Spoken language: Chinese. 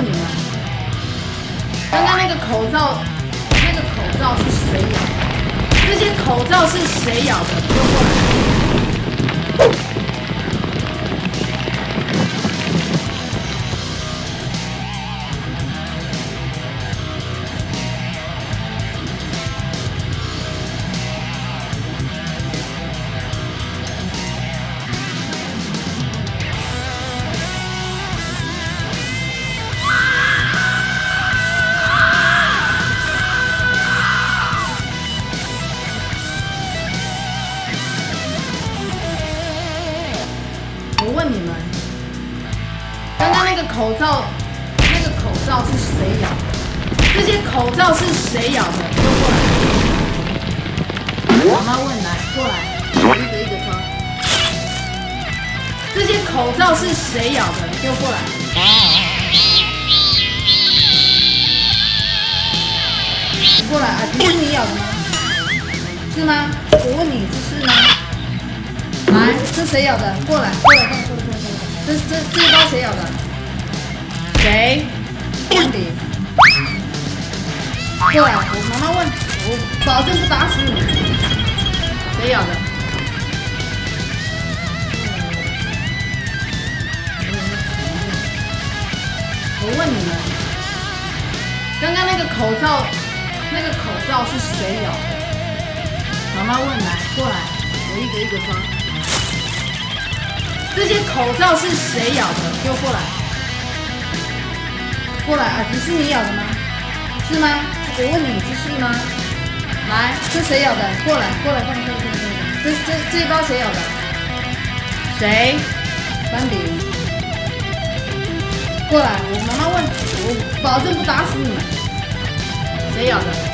你们，刚刚那个口罩是谁咬的？这些口罩是谁咬的？丢过来。我问你们，刚刚那个口罩是谁咬的？这些口罩是谁咬的？丢过来。妈妈问来，过来，我一个一个抓。这些口罩是谁咬的？丢过来。过来啊！这是你咬的吗？是吗？我问你，这是吗？来，这谁咬的？过来，过来，这一包谁咬的？谁？安迪。过来，我妈妈问，我保证不打死你。谁咬的？我问你们，刚刚那个口罩是谁咬的？妈妈问来，过来，我一个一个抓。这些口罩是谁咬的？给我过来！过来啊！这是你咬的吗？是吗？我问你，这是吗？来，这谁咬的？过来，过来，过来，过来，过来！这一包谁咬的？谁？斑比。过来，我妈妈问，我保证不打死你们。谁咬的？